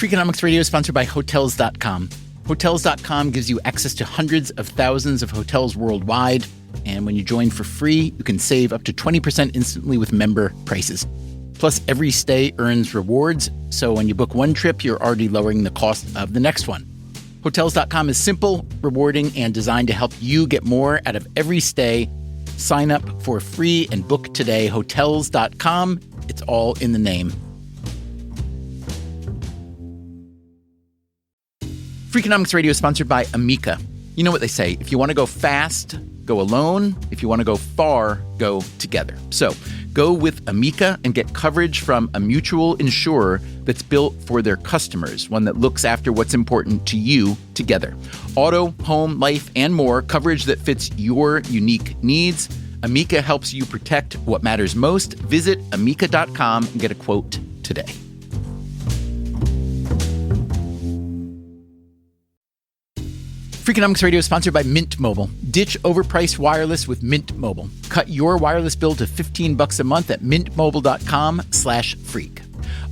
Freakonomics Radio is sponsored by Hotels.com. Hotels.com gives you access to hundreds of thousands of hotels worldwide. And when you join for free, you can save up to 20% instantly with member prices. Plus, every stay earns rewards. So when you book one trip, you're already lowering the cost of the next one. Hotels.com is simple, rewarding, and designed to help you get more out of every stay. Sign up for free and book today. Hotels.com. It's all in the name. Freakonomics Radio is sponsored by Amica. You know what they say, if you want to go fast, go alone. If you want to go far, go together. So go with Amica and get coverage from a mutual insurer that's built for their customers, one that looks after what's important to you together. Auto, home, life, and more, coverage that fits your unique needs. Amica helps you protect what matters most. Visit amica.com and get a quote today. Freakonomics Radio is sponsored by Mint Mobile. Ditch overpriced wireless with Mint Mobile. Cut your wireless bill to $15 a month at mintmobile.com/freak.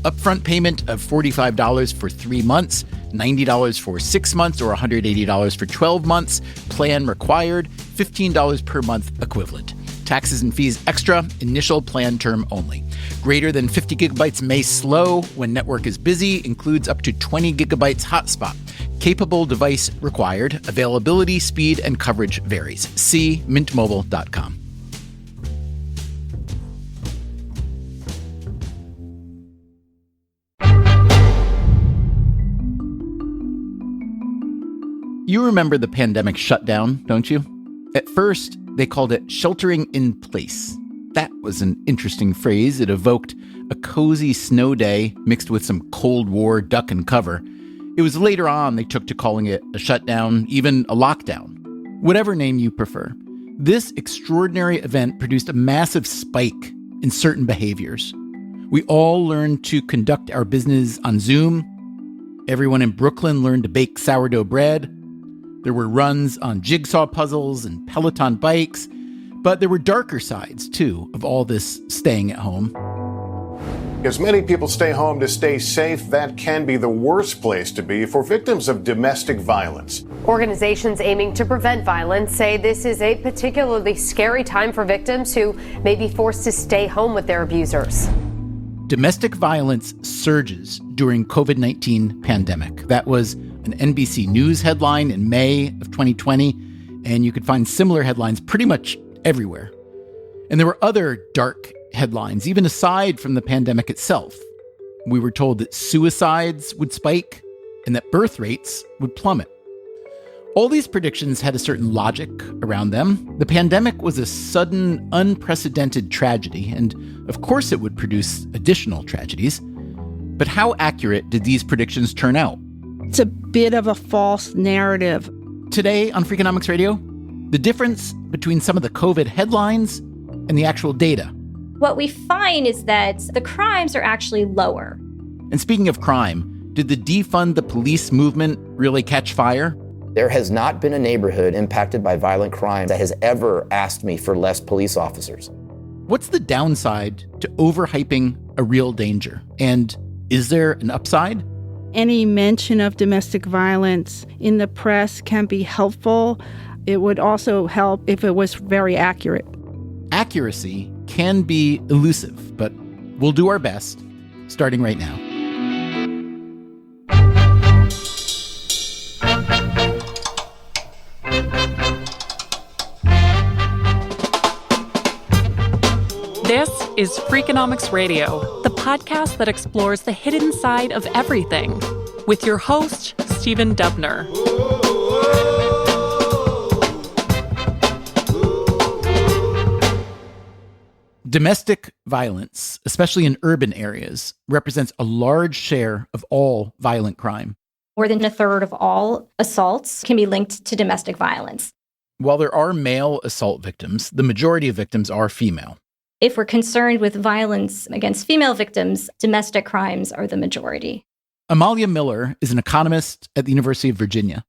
Upfront payment of $45 for 3 months, $90 for 6 months, or $180 for 12 months. Plan required, $15 per month equivalent. Taxes and fees extra, initial plan term only. Greater than 50 gigabytes may slow when network is busy, includes up to 20 gigabytes hotspot. Capable device required. Availability, speed, and coverage varies. See mintmobile.com. You remember the pandemic shutdown, don't you? At first, they called it sheltering in place. That was an interesting phrase. It evoked a cozy snow day mixed with some Cold War duck and cover. It was later on they took to calling it a shutdown, even a lockdown. Whatever name you prefer. This extraordinary event produced a massive spike in certain behaviors. We all learned to conduct our business on Zoom. Everyone in Brooklyn learned to bake sourdough bread. There were runs on jigsaw puzzles and Peloton bikes. But there were darker sides, too, of all this staying at home. As many people stay home to stay safe, that can be the worst place to be for victims of domestic violence. Organizations aiming to prevent violence say this is a particularly scary time for victims who may be forced to stay home with their abusers. Domestic violence surges during COVID-19 pandemic. That was an NBC News headline in May of 2020, and you could find similar headlines pretty much everywhere. And there were other dark headlines, even aside from the pandemic itself. We were told that suicides would spike and that birth rates would plummet. All these predictions had a certain logic around them. The pandemic was a sudden, unprecedented tragedy, and of course it would produce additional tragedies. But how accurate did these predictions turn out? It's a bit of a false narrative. Today on Freakonomics Radio, the difference between some of the COVID headlines and the actual data. What we find is that the crimes are actually lower. And speaking of crime, did the defund the police movement really catch fire? There has not been a neighborhood impacted by violent crime that has ever asked me for less police officers. What's the downside to overhyping a real danger? And is there an upside? Any mention of domestic violence in the press can be helpful. It would also help if it was very accurate. Accuracy can be elusive, but we'll do our best, starting right now. This is Freakonomics Radio, the podcast that explores the hidden side of everything, with your host, Stephen Dubner. Domestic violence, especially in urban areas, represents a large share of all violent crime. More than a third of all assaults can be linked to domestic violence. While there are male assault victims, the majority of victims are female. If we're concerned with violence against female victims, domestic crimes are the majority. Amalia Miller is an economist at the University of Virginia.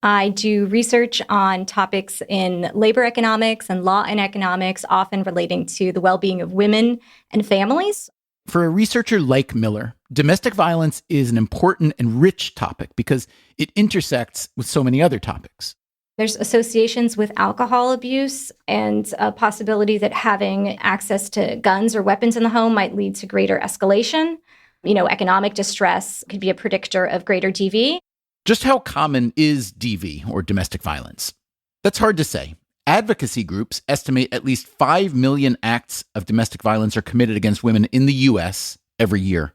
I do research on topics in labor economics and law and economics, often relating to the well-being of women and families. For a researcher like Miller, domestic violence is an important and rich topic because it intersects with so many other topics. There's associations with alcohol abuse and a possibility that having access to guns or weapons in the home might lead to greater escalation. Economic distress could be a predictor of greater DV. Just how common is DV, or domestic violence? That's hard to say. Advocacy groups estimate at least 5 million acts of domestic violence are committed against women in the U.S. every year.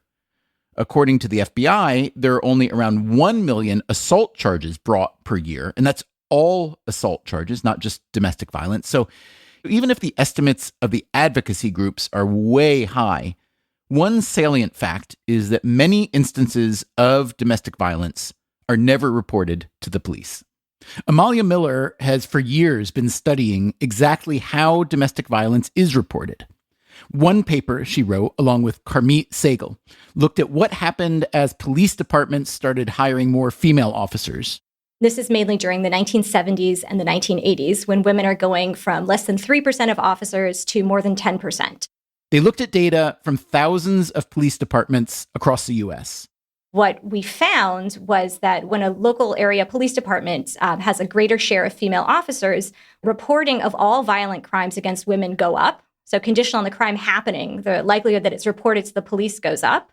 According to the FBI, there are only around 1 million assault charges brought per year, and that's all assault charges, not just domestic violence. So even if the estimates of the advocacy groups are way high, one salient fact is that many instances of domestic violence are never reported to the police. Amalia Miller has for years been studying exactly how domestic violence is reported. One paper she wrote, along with Carmit Segal, looked at what happened as police departments started hiring more female officers. This is mainly during the 1970s and the 1980s, when women are going from less than 3% of officers to more than 10%. They looked at data from thousands of police departments across the U.S. What we found was that when a local area police department has a greater share of female officers, reporting of all violent crimes against women go up. So conditional on the crime happening, the likelihood that it's reported to the police goes up.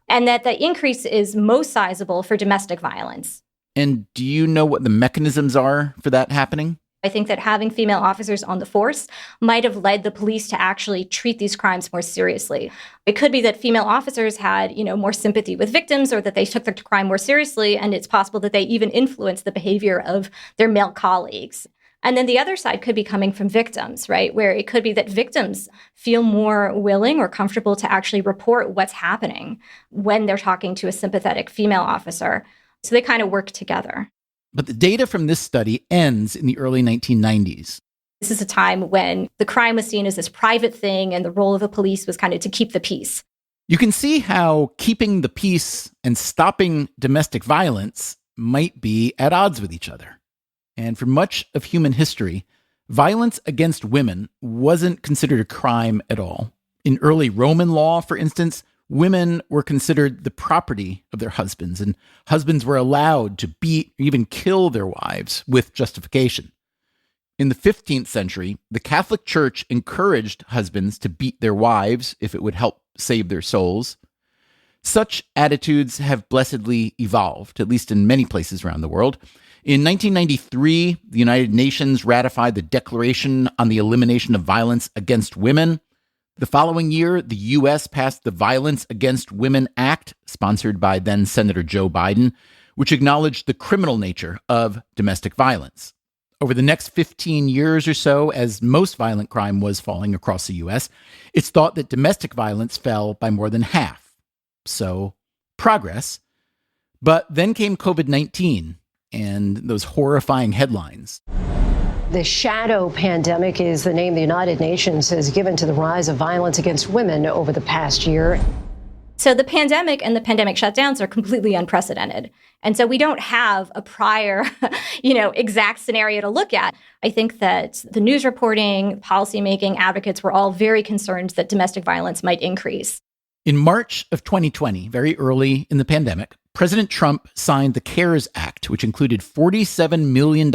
And that the increase is most sizable for domestic violence. And do you know what the mechanisms are for that happening? I think that having female officers on the force might have led the police to actually treat these crimes more seriously. It could be that female officers had, more sympathy with victims, or that they took the crime more seriously, and it's possible that they even influenced the behavior of their male colleagues. And then the other side could be coming from victims, right? Where it could be that victims feel more willing or comfortable to actually report what's happening when they're talking to a sympathetic female officer. So they kind of work together. But the data from this study ends in the early 1990s. This is a time when the crime was seen as this private thing, and the role of the police was kind of to keep the peace. You can see how keeping the peace and stopping domestic violence might be at odds with each other. And for much of human history, violence against women wasn't considered a crime at all. In early Roman law, for instance, women were considered the property of their husbands, and husbands were allowed to beat or even kill their wives with justification. In the 15th century, the Catholic Church encouraged husbands to beat their wives if it would help save their souls. Such attitudes have blessedly evolved, at least in many places around the world. In 1993, the United Nations ratified the Declaration on the Elimination of Violence Against Women. The following year, the U.S. passed the Violence Against Women Act, sponsored by then Senator Joe Biden, which acknowledged the criminal nature of domestic violence. Over the next 15 years or so, as most violent crime was falling across the U.S., it's thought that domestic violence fell by more than half. So, progress. But then came COVID-19 and those horrifying headlines. The shadow pandemic is the name the United Nations has given to the rise of violence against women over the past year. So the pandemic and the pandemic shutdowns are completely unprecedented. And so we don't have a prior, exact scenario to look at. I think that the news reporting, policymaking, advocates were all very concerned that domestic violence might increase. In March of 2020, very early in the pandemic, President Trump signed the CARES Act, which included $47 million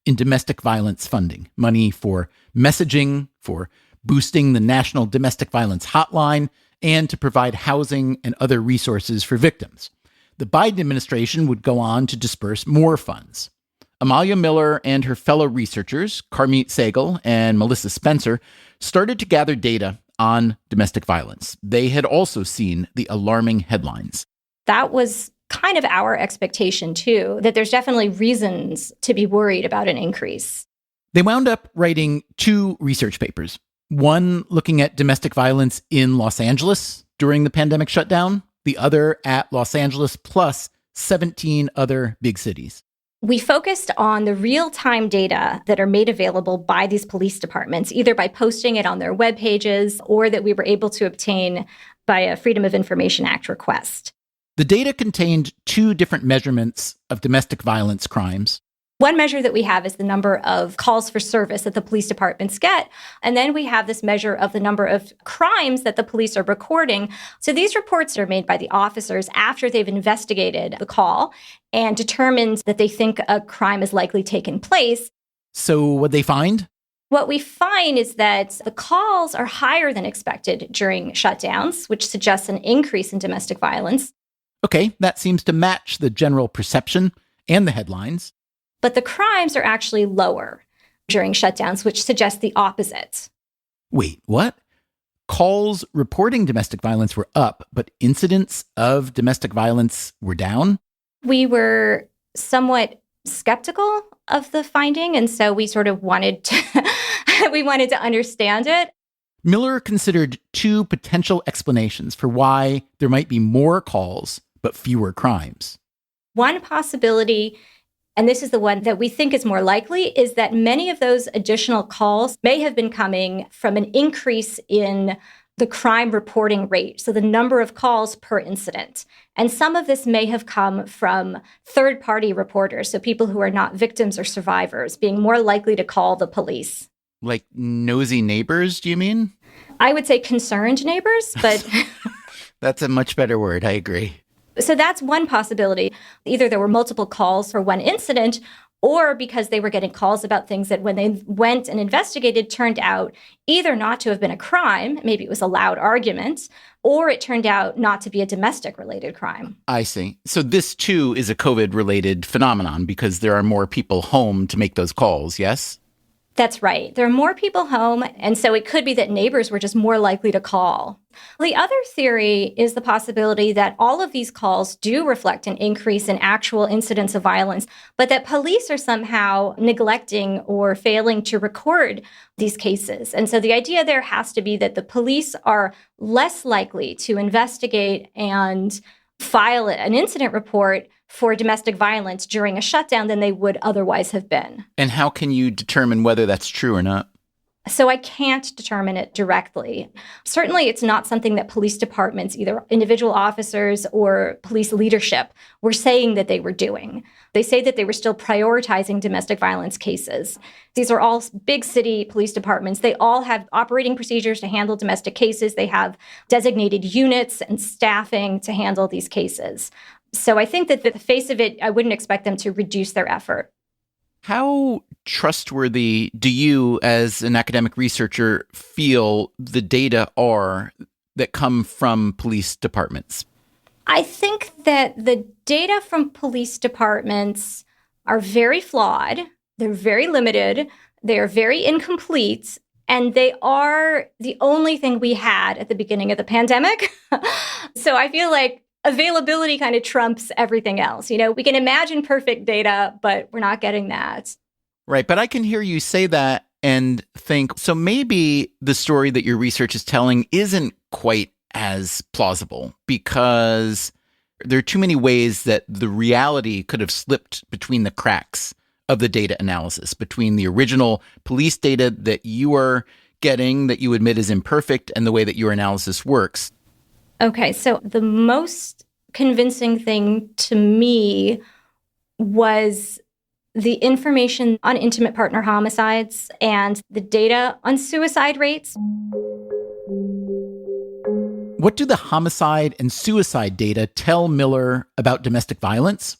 in domestic violence funding, money for messaging, for boosting the National Domestic Violence Hotline, and to provide housing and other resources for victims. The Biden administration would go on to disperse more funds. Amalia Miller and her fellow researchers, Carmit Segal and Melissa Spencer, started to gather data on domestic violence. They had also seen the alarming headlines. That was kind of our expectation, too, that there's definitely reasons to be worried about an increase. They wound up writing 2 research papers, one looking at domestic violence in Los Angeles during the pandemic shutdown, the other at Los Angeles plus 17 other big cities. We focused on the real-time data that are made available by these police departments, either by posting it on their web pages or that we were able to obtain by a Freedom of Information Act request. The data contained 2 different measurements of domestic violence crimes. One measure that we have is the number of calls for service that the police departments get. And then we have this measure of the number of crimes that the police are recording. So these reports are made by the officers after they've investigated the call and determined that they think a crime has likely taken place. So what'd they find? What we find is that the calls are higher than expected during shutdowns, which suggests an increase in domestic violence. Okay, that seems to match the general perception and the headlines. But the crimes are actually lower during shutdowns, which suggests the opposite. Wait, what? Calls reporting domestic violence were up, but incidents of domestic violence were down? We were somewhat skeptical of the finding, and so we sort of wanted to understand it. Miller considered two potential explanations for why there might be more calls but fewer crimes. One possibility, and this is the one that we think is more likely, is that many of those additional calls may have been coming from an increase in the crime reporting rate, so the number of calls per incident. And some of this may have come from third-party reporters, so people who are not victims or survivors, being more likely to call the police. Like nosy neighbors, do you mean? I would say concerned neighbors, but... That's a much better word, I agree. So that's one possibility. Either there were multiple calls for one incident, or because they were getting calls about things that when they went and investigated turned out either not to have been a crime, maybe it was a loud argument, or it turned out not to be a domestic-related crime. I see. So this, too, is a COVID-related phenomenon because there are more people home to make those calls, yes? That's right. There are more people home, and so it could be that neighbors were just more likely to call. The other theory is the possibility that all of these calls do reflect an increase in actual incidents of violence, but that police are somehow neglecting or failing to record these cases. And so the idea there has to be that the police are less likely to investigate and file an incident report for domestic violence during a shutdown than they would otherwise have been. And how can you determine whether that's true or not? So I can't determine it directly. Certainly, it's not something that police departments, either individual officers or police leadership, were saying that they were doing. They say that they were still prioritizing domestic violence cases. These are all big city police departments. They all have operating procedures to handle domestic cases. They have designated units and staffing to handle these cases. So I think that the face of it, I wouldn't expect them to reduce their effort. How trustworthy do you, as an academic researcher, feel the data are that come from police departments? I think that the data from police departments are very flawed. They're very limited. They are very incomplete. And they are the only thing we had at the beginning of the pandemic. So I feel like availability kind of trumps everything else. You know, we can imagine perfect data, but we're not getting that. Right. But I can hear you say that and think, so maybe the story that your research is telling isn't quite as plausible because there are too many ways that the reality could have slipped between the cracks of the data analysis, between the original police data that you are getting that you admit is imperfect and the way that your analysis works. Okay, so the most convincing thing to me was the information on intimate partner homicides and the data on suicide rates. What do the homicide and suicide data tell Miller about domestic violence?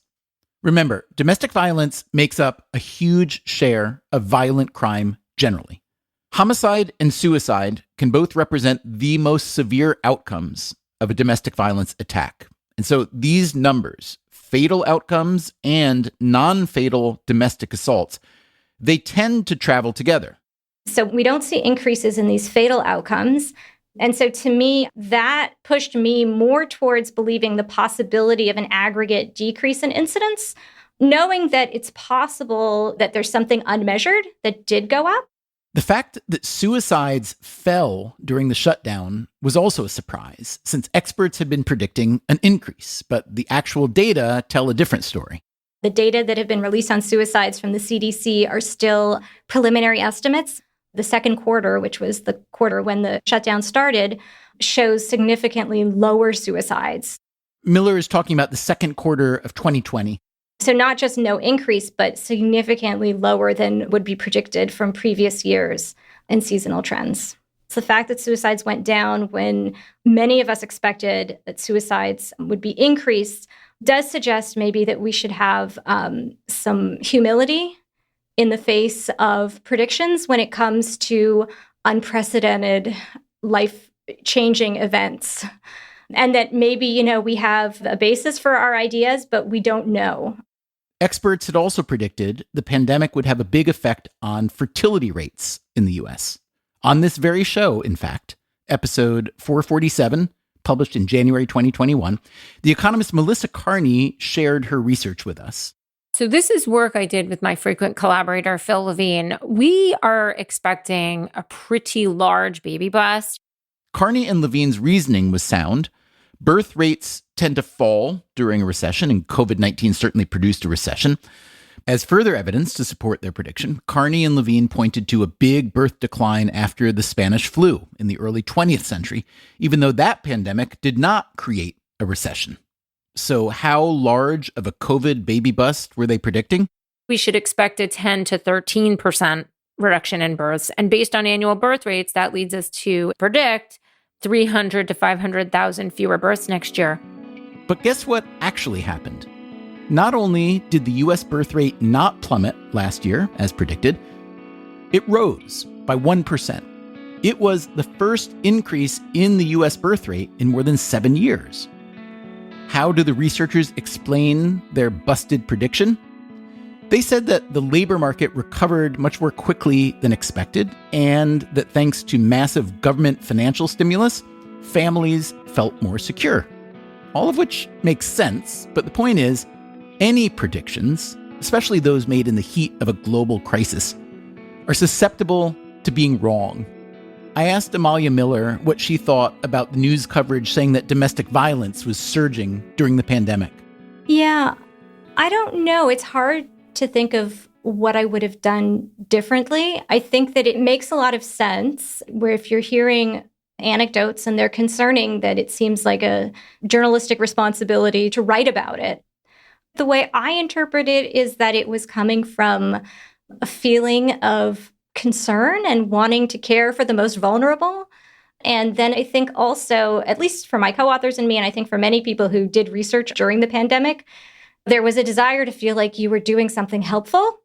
Remember, domestic violence makes up a huge share of violent crime generally. Homicide and suicide can both represent the most severe outcomes of a domestic violence attack. And so these numbers, fatal outcomes and non-fatal domestic assaults, they tend to travel together. So we don't see increases in these fatal outcomes. And so to me, that pushed me more towards believing the possibility of an aggregate decrease in incidents, knowing that it's possible that there's something unmeasured that did go up. The fact that suicides fell during the shutdown was also a surprise, since experts had been predicting an increase, but the actual data tell a different story. The data that have been released on suicides from the CDC are still preliminary estimates. The second quarter, which was the quarter when the shutdown started, shows significantly lower suicides. Miller is talking about the second quarter of 2020. So not just no increase, but significantly lower than would be predicted from previous years in seasonal trends. It's the fact that suicides went down when many of us expected that suicides would be increased does suggest maybe that we should have some humility in the face of predictions when it comes to unprecedented life-changing events. And that maybe, we have a basis for our ideas, but we don't know. Experts had also predicted the pandemic would have a big effect on fertility rates in the U.S. On this very show, in fact, episode 447, published in January 2021, the economist Melissa Carney shared her research with us. So this is work I did with my frequent collaborator, Phil Levine. We are expecting a pretty large baby bust. Carney and Levine's reasoning was sound. Birth rates tend to fall during a recession, and COVID-19 certainly produced a recession. As further evidence to support their prediction, Carney and Levine pointed to a big birth decline after the Spanish flu in the early 20th century, even though that pandemic did not create a recession. So how large of a COVID baby bust were they predicting? We should expect a 10 to 13% reduction in births. And based on annual birth rates, that leads us to predict 300 to 500,000 fewer births next year. But guess what actually happened? Not only did the U.S. birth rate not plummet last year, as predicted, it rose by 1%. It was the first increase in the U.S. birth rate in more than 7 years. How do the researchers explain their busted prediction? They said that the labor market recovered much more quickly than expected, and that thanks to massive government financial stimulus, families felt more secure. All of which makes sense, but the point is, any predictions, especially those made in the heat of a global crisis, are susceptible to being wrong. I asked Amalia Miller what she thought about the news coverage saying that domestic violence was surging during the pandemic. Yeah, I don't know. It's hard to think of what I would have done differently. I think that it makes a lot of sense where if you're hearing anecdotes and they're concerning, that it seems like a journalistic responsibility to write about it. The way I interpret it is that it was coming from a feeling of concern and wanting to care for the most vulnerable. And then I think also, at least for my co-authors and me, and I think for many people who did research during the pandemic, there was a desire to feel like you were doing something helpful.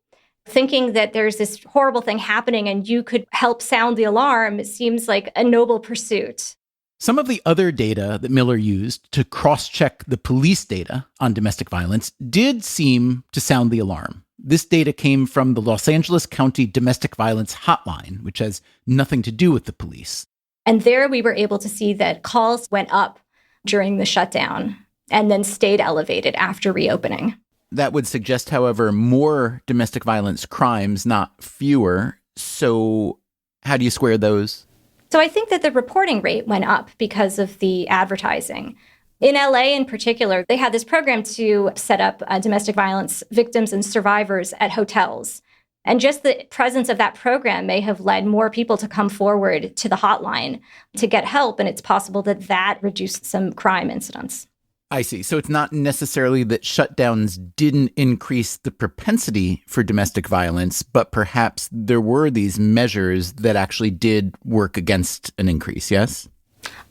Thinking that there's this horrible thing happening and you could help sound the alarm, it seems like a noble pursuit. Some of the other data that Miller used to cross-check the police data on domestic violence did seem to sound the alarm. This data came from the Los Angeles County Domestic Violence Hotline, which has nothing to do with the police. And there we were able to see that calls went up during the shutdown and then stayed elevated after reopening. That would suggest, however, more domestic violence crimes, not fewer. So how do you square those? So I think that the reporting rate went up because of the advertising. In LA in particular, they had this program to set up domestic violence victims and survivors at hotels. And just the presence of that program may have led more people to come forward to the hotline to get help. And it's possible that that reduced some crime incidents. I see. So it's not necessarily that shutdowns didn't increase the propensity for domestic violence, but perhaps there were these measures that actually did work against an increase, yes?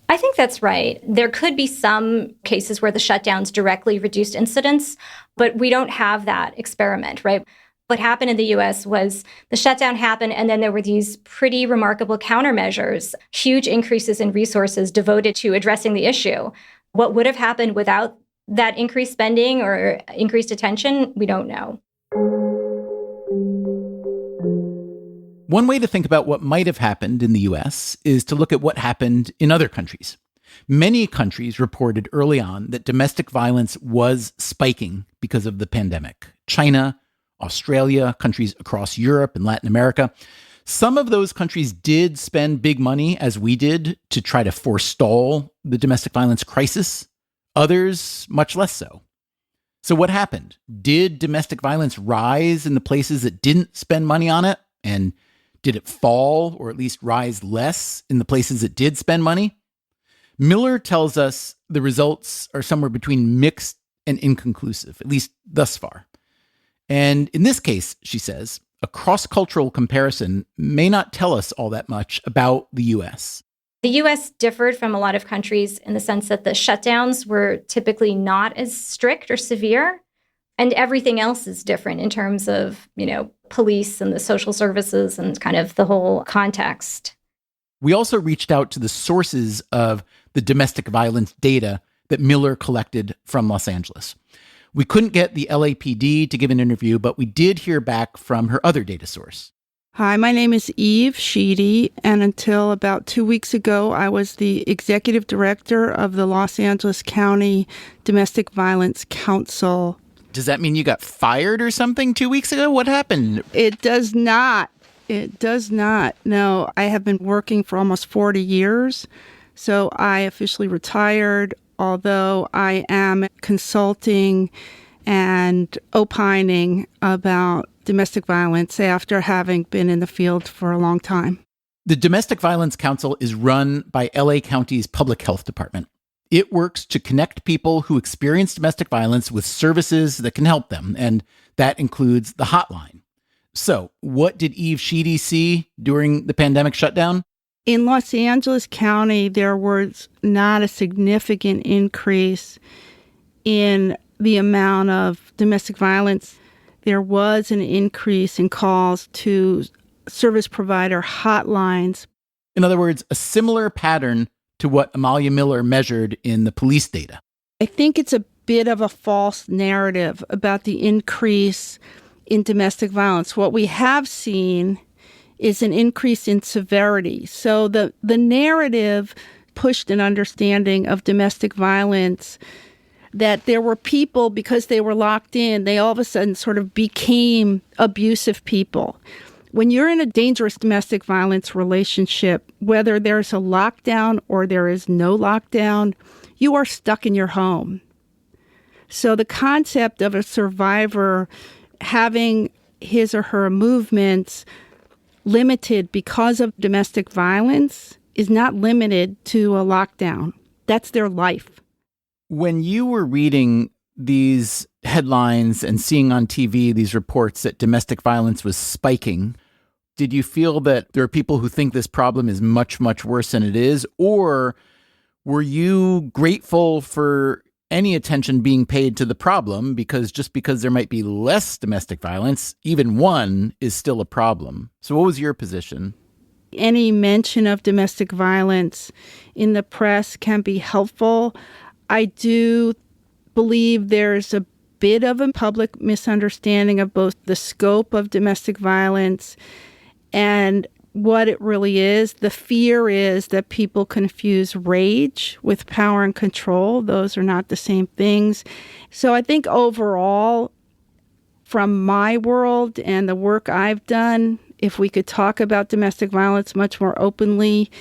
I think that's right. There could be some cases where the shutdowns directly reduced incidents, but we don't have that experiment, right? What happened in the U.S. was the shutdown happened, and then there were these pretty remarkable countermeasures, huge increases in resources devoted to addressing the issue. What would have happened without that increased spending or increased attention, we don't know. One way to think about what might have happened in the U.S. is to look at what happened in other countries. Many countries reported early on that domestic violence was spiking because of the pandemic. China, Australia, countries across Europe and Latin America. Some of those countries did spend big money, as we did, to try to forestall the domestic violence crisis. Others, much less so. So what happened? Did domestic violence rise in the places that didn't spend money on it? And did it fall, or at least rise less, in the places that did spend money? Miller tells us the results are somewhere between mixed and inconclusive, at least thus far. And in this case, she says, a cross-cultural comparison may not tell us all that much about the U.S. The U.S. differed from a lot of countries in the sense that the shutdowns were typically not as strict or severe. And everything else is different in terms of, police and the social services and kind of the whole context. We also reached out to the sources of the domestic violence data that Miller collected from Los Angeles. We couldn't get the LAPD to give an interview, but we did hear back from her other data source. Hi, my name is Eve Sheedy, and until about 2 weeks ago, I was the executive director of the Los Angeles County Domestic Violence Council. Does that mean you got fired or something 2 weeks ago? What happened? It does not. It does not. No, I have been working for almost 40 years, so I officially retired, although I am consulting and opining about domestic violence after having been in the field for a long time. The Domestic Violence Council is run by LA County's Public Health Department. It works to connect people who experience domestic violence with services that can help them, and that includes the hotline. So, what did Eve Sheedy see during the pandemic shutdown? In Los Angeles County, there was not a significant increase in the amount of domestic violence. There was an increase in calls to service provider hotlines. In other words, a similar pattern to what Amalia Miller measured in the police data. I think it's a bit of a false narrative about the increase in domestic violence. What we have seen is an increase in severity. So the narrative pushed an understanding of domestic violence that there were people, because they were locked in, they all of a sudden sort of became abusive people. When you're in a dangerous domestic violence relationship, whether there's a lockdown or there is no lockdown, you are stuck in your home. So the concept of a survivor having his or her movements limited because of domestic violence is not limited to a lockdown. That's their life. When you were reading these headlines and seeing on TV these reports that domestic violence was spiking, did you feel that there are people who think this problem is much, much worse than it is? Or were you grateful for any attention being paid to the problem, because just because there might be less domestic violence, even one is still a problem? So what was your position? Any mention of domestic violence in the press can be helpful. I do believe there's a bit of a public misunderstanding of both the scope of domestic violence and what it really is. The fear is that people confuse rage with power and control. Those are not the same things. So I think overall, from my world and the work I've done, if we could talk about domestic violence much more openly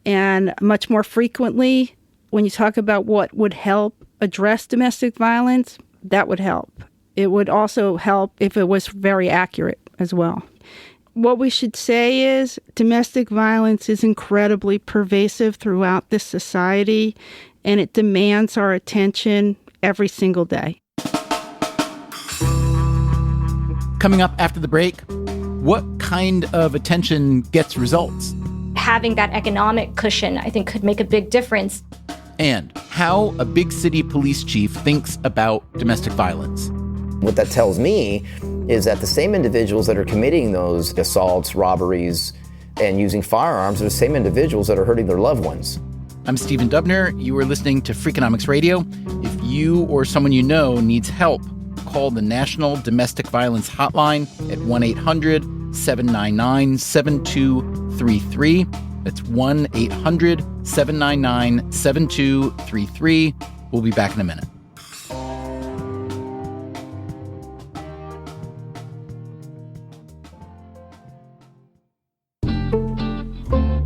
and much more frequently, when you talk about what would help address domestic violence, that would help. It would also help if it was very accurate as well. What we should say is domestic violence is incredibly pervasive throughout this society, and it demands our attention every single day. Coming up after the break, what kind of attention gets results? Having that economic cushion, I think, could make a big difference. And how a big city police chief thinks about domestic violence. What that tells me is that the same individuals that are committing those assaults, robberies, and using firearms are the same individuals that are hurting their loved ones. I'm Stephen Dubner. You are listening to Freakonomics Radio. If you or someone you know needs help, call the National Domestic Violence Hotline at 1-800-799-7233. That's 1-800-799-7233. We'll be back in a minute.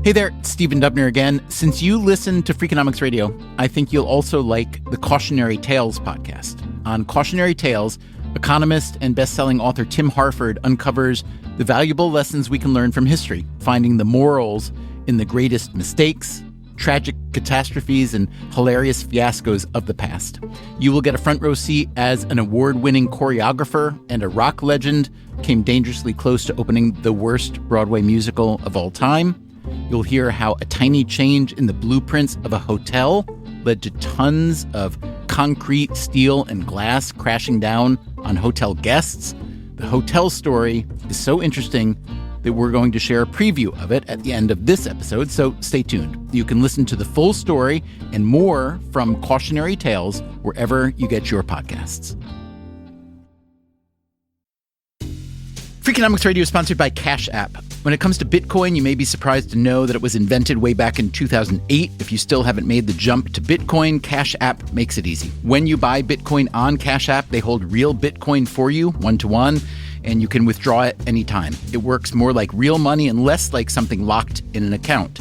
Hey there, Stephen Dubner again. Since you listen to Freakonomics Radio, I think you'll also like the Cautionary Tales podcast. On Cautionary Tales, economist and best-selling author Tim Harford uncovers the valuable lessons we can learn from history, finding the morals in the greatest mistakes, tragic catastrophes, and hilarious fiascos of the past. You will get a front row seat as an award-winning choreographer and a rock legend came dangerously close to opening the worst Broadway musical of all time. You'll hear how a tiny change in the blueprints of a hotel led to tons of concrete, steel, and glass crashing down on hotel guests. The hotel story is so interesting that we're going to share a preview of it at the end of this episode, so stay tuned. You can listen to the full story and more from Cautionary Tales wherever you get your podcasts. Freakonomics Radio is sponsored by Cash App. When it comes to Bitcoin, you may be surprised to know that it was invented way back in 2008. If you still haven't made the jump to Bitcoin, Cash App makes it easy. When you buy Bitcoin on Cash App, they hold real Bitcoin for you, one-to-one, and you can withdraw it anytime. It works more like real money and less like something locked in an account.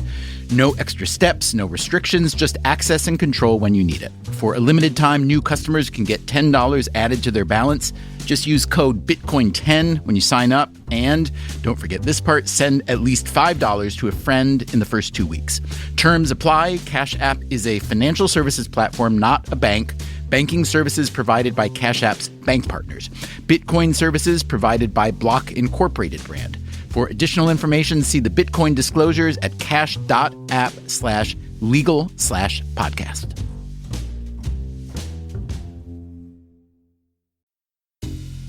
No extra steps, no restrictions, just access and control when you need it. For a limited time, new customers can get $10 added to their balance. Just use code BITCOIN10 when you sign up. And don't forget this part, send at least $5 to a friend in the first 2 weeks. Terms apply. Cash App is a financial services platform, not a bank. Banking services provided by Cash App's bank partners. Bitcoin services provided by Block Incorporated brand. For additional information, see the Bitcoin disclosures at cash.app/legal/podcast.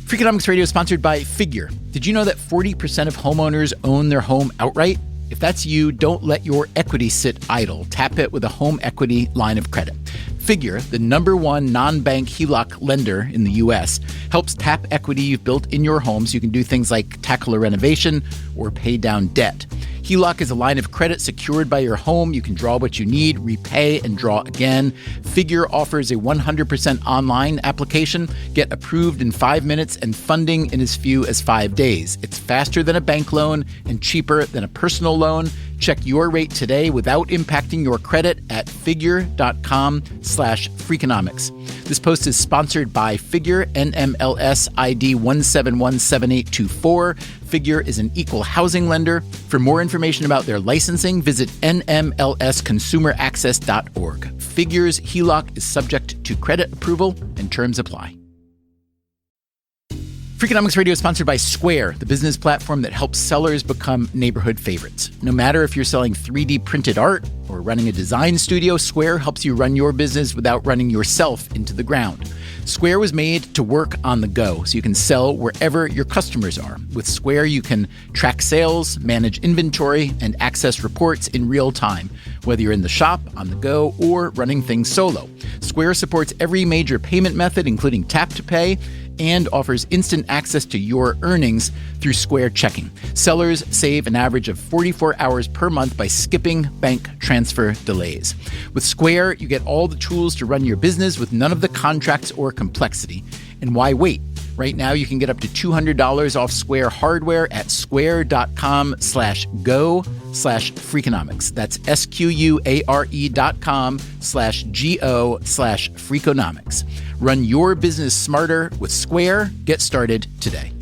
Freakonomics Radio is sponsored by Figure. Did you know that 40% of homeowners own their home outright? If that's you, don't let your equity sit idle. Tap it with a home equity line of credit. Figure, the #1 non-bank HELOC lender in the U.S., helps tap equity you've built in your home so you can do things like tackle a renovation or pay down debt. HELOC is a line of credit secured by your home. You can draw what you need, repay, and draw again. Figure offers a 100% online application. Get approved in 5 minutes and funding in as few as 5 days. It's faster than a bank loan and cheaper than a personal loan. Check your rate today without impacting your credit at figure.com/freakonomics. This post is sponsored by Figure, NMLS ID 1717824. Figure is an equal housing lender. For more information about their licensing, visit nmlsconsumeraccess.org. Figure's HELOC is subject to credit approval and terms apply. Freakonomics Radio is sponsored by Square, the business platform that helps sellers become neighborhood favorites. No matter if you're selling 3D printed art or running a design studio, Square helps you run your business without running yourself into the ground. Square was made to work on the go, so you can sell wherever your customers are. With Square, you can track sales, manage inventory, and access reports in real time, whether you're in the shop, on the go, or running things solo. Square supports every major payment method, including tap to pay, and offers instant access to your earnings through Square Checking. Sellers save an average of 44 hours per month by skipping bank transfer delays. With Square, you get all the tools to run your business with none of the contracts or complexity. And why wait? Right now, you can get up to $200 off Square hardware at square.com/go/freakonomics. That's SQUARE.com/GO/freakonomics. Run your business smarter with Square. Get started today.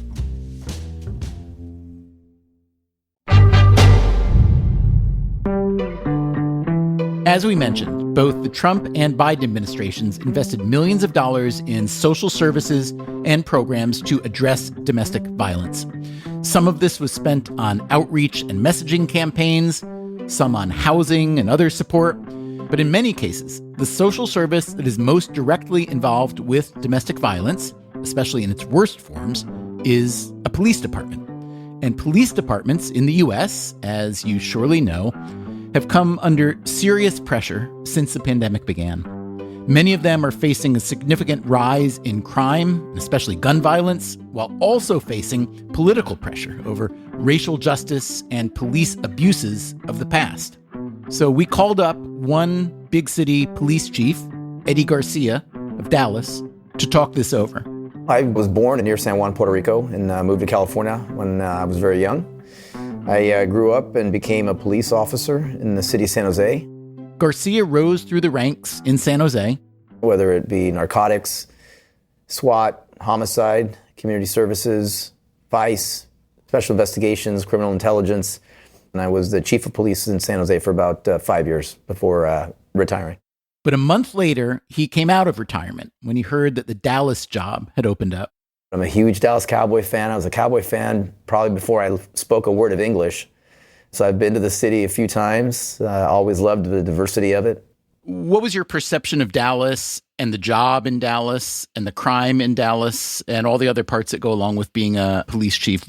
As we mentioned, both the Trump and Biden administrations invested millions of dollars in social services and programs to address domestic violence. Some of this was spent on outreach and messaging campaigns, some on housing and other support. But in many cases, the social service that is most directly involved with domestic violence, especially in its worst forms, is a police department. And police departments in the U.S., as you surely know, have come under serious pressure since the pandemic began. Many of them are facing a significant rise in crime, especially gun violence, while also facing political pressure over racial justice and police abuses of the past. So we called up one big city police chief, Eddie Garcia of Dallas, to talk this over. I was born near San Juan, Puerto Rico, and moved to California when I was very young. I grew up and became a police officer in the city of San Jose. Garcia rose through the ranks in San Jose. Whether it be narcotics, SWAT, homicide, community services, vice, special investigations, criminal intelligence. And I was the chief of police in San Jose for about 5 years before retiring. But a month later, he came out of retirement when he heard that the Dallas job had opened up. I'm a huge Dallas Cowboy fan. I was a Cowboy fan probably before I spoke a word of English. So I've been to the city a few times. Always loved the diversity of it. What was your perception of Dallas and the job in Dallas and the crime in Dallas and all the other parts that go along with being a police chief?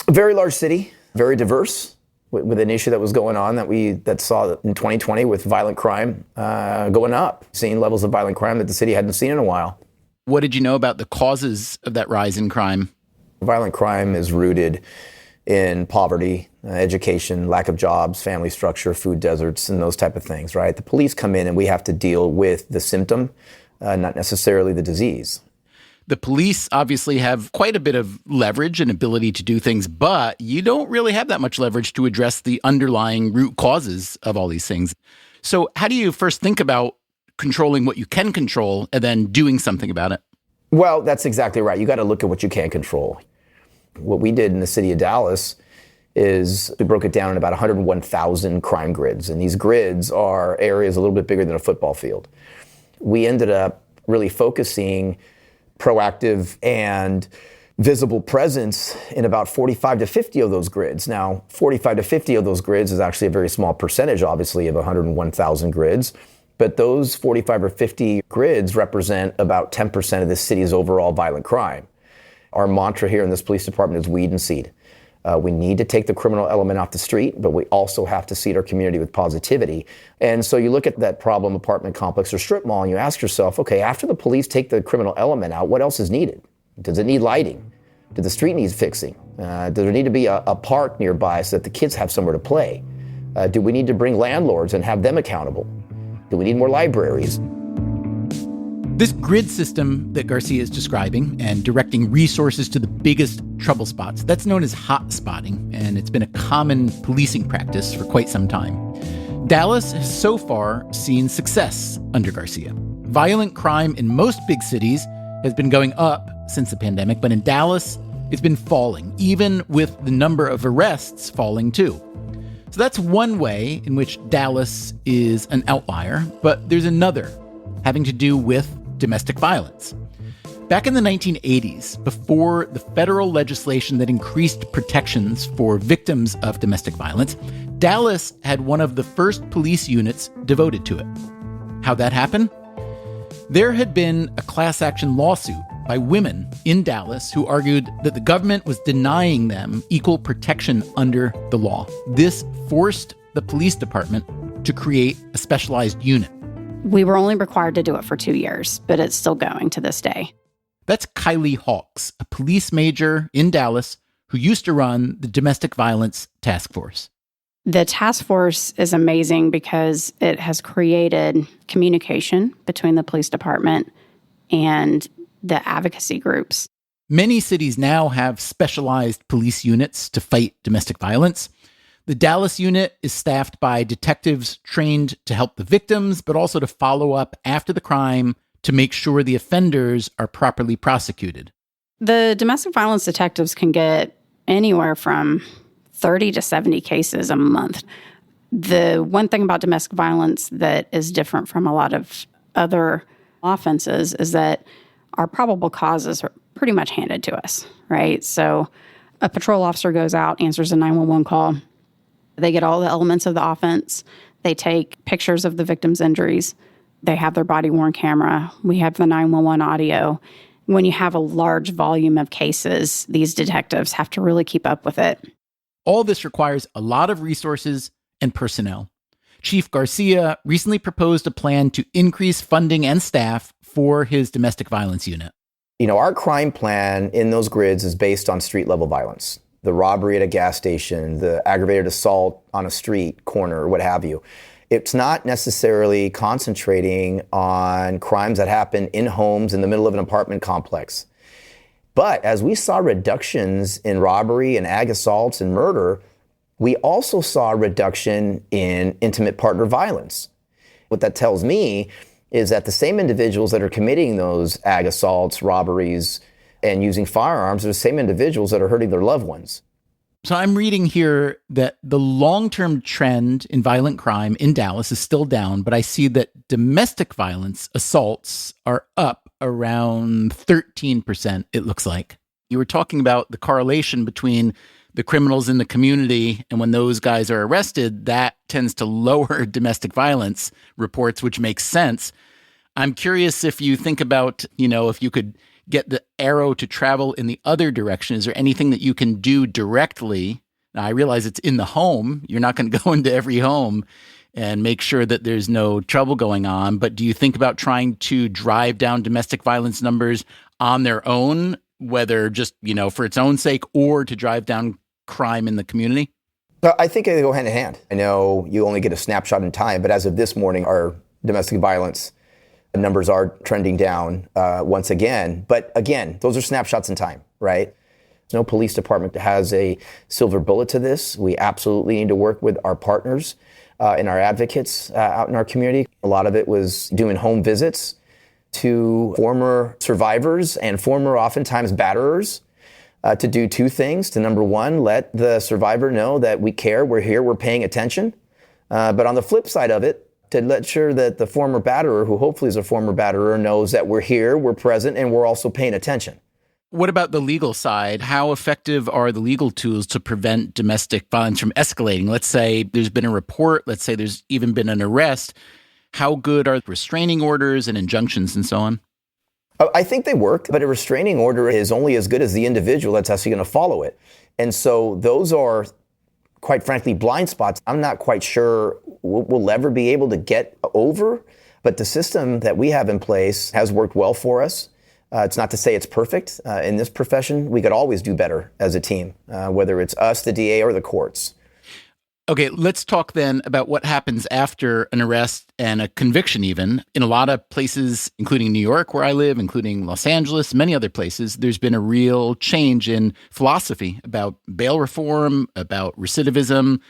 A very large city, very diverse, with an issue that was going on that saw in 2020 with violent crime going up, seeing levels of violent crime that the city hadn't seen in a while. What did you know about the causes of that rise in crime? Violent crime is rooted in poverty, education, lack of jobs, family structure, food deserts, and those type of things, right? The police come in and we have to deal with the symptom, not necessarily the disease. The police obviously have quite a bit of leverage and ability to do things, but you don't really have that much leverage to address the underlying root causes of all these things. So how do you first think about controlling what you can control and then doing something about it? Well, that's exactly right. You got to look at what you can control. What we did in the city of Dallas is we broke it down in about 101,000 crime grids. And these grids are areas a little bit bigger than a football field. We ended up really focusing proactive and visible presence in about 45 to 50 of those grids. Now, 45 to 50 of those grids is actually a very small percentage, obviously, of 101,000 grids. But those 45 or 50 grids represent about 10% of the city's overall violent crime. Our mantra here in this police department is weed and seed. We need to take the criminal element off the street, but we also have to seed our community with positivity. And so you look at that problem apartment complex or strip mall and you ask yourself, okay, after the police take the criminal element out, what else is needed? Does it need lighting? Does the street need fixing? Does there need to be a park nearby so that the kids have somewhere to play? Do we need to bring landlords and have them accountable? Do we need more libraries? This grid system that Garcia is describing and directing resources to the biggest trouble spots, that's known as hot spotting, and it's been a common policing practice for quite some time. Dallas has so far seen success under Garcia. Violent crime in most big cities has been going up since the pandemic, but in Dallas, it's been falling, even with the number of arrests falling too. So that's one way in which Dallas is an outlier, but there's another having to do with domestic violence. Back in the 1980s, before the federal legislation that increased protections for victims of domestic violence, Dallas had one of the first police units devoted to it. How'd that happen? There had been a class action lawsuit by women in Dallas who argued that the government was denying them equal protection under the law. This forced the police department to create a specialized unit. We were only required to do it for 2 years, but it's still going to this day. That's Kylie Hawks, a police major in Dallas who used to run the Domestic Violence Task Force. The task force is amazing because it has created communication between the police department and the advocacy groups. Many cities now have specialized police units to fight domestic violence. The Dallas unit is staffed by detectives trained to help the victims, but also to follow up after the crime to make sure the offenders are properly prosecuted. The domestic violence detectives can get anywhere from 30 to 70 cases a month. The one thing about domestic violence that is different from a lot of other offenses is that our probable causes are pretty much handed to us, right? So a patrol officer goes out, answers a 911 call. They get all the elements of the offense. They take pictures of the victim's injuries. They have their body-worn camera. We have the 911 audio. When you have a large volume of cases, these detectives have to really keep up with it. All this requires a lot of resources and personnel. Chief Garcia recently proposed a plan to increase funding and staff for his domestic violence unit. You know, our crime plan in those grids is based on street-level violence. The robbery at a gas station, the aggravated assault on a street corner, what have you. It's not necessarily concentrating on crimes that happen in homes in the middle of an apartment complex. But as we saw reductions in robbery and ag assaults and murder, we also saw a reduction in intimate partner violence. What that tells me is that the same individuals that are committing those ag assaults, robberies, and using firearms are the same individuals that are hurting their loved ones. So I'm reading here that the long-term trend in violent crime in Dallas is still down, but I see that domestic violence assaults are up around 13%, it looks like. You were talking about the correlation between the criminals in the community, and when those guys are arrested, that tends to lower domestic violence reports, which makes sense. I'm curious if you think about, if you could get the arrow to travel in the other direction. Is there anything that you can do directly? Now, I realize it's in the home. You're not going to go into every home and make sure that there's no trouble going on. But do you think about trying to drive down domestic violence numbers on their own, whether just, for its own sake, or to drive down crime in the community? Well, I think they go hand in hand. I know you only get a snapshot in time, but as of this morning, our domestic violence numbers are trending down once again. But again, those are snapshots in time, right? No police department has a silver bullet to this. We absolutely need to work with our partners and our advocates out in our community. A lot of it was doing home visits to former survivors and former, oftentimes, batterers to do two things. To number one, let the survivor know that we care, we're here, we're paying attention. But on the flip side of it, to let sure that the former batterer, who hopefully is a former batterer, knows that we're here, we're present, and we're also paying attention. What about the legal side? How effective are the legal tools to prevent domestic violence from escalating? Let's say there's been a report. Let's say there's even been an arrest. How good are restraining orders and injunctions and so on? I think they work, but a restraining order is only as good as the individual that's actually going to follow it. And so those are, quite frankly, blind spots I'm not quite sure we'll ever be able to get over. But the system that we have in place has worked well for us. It's not to say it's perfect. In this profession, we could always do better as a team, whether it's us, the DA, or the courts. Okay, let's talk then about what happens after an arrest and a conviction even. In a lot of places, including New York, where I live, including Los Angeles, many other places, there's been a real change in philosophy about bail reform, about recidivism.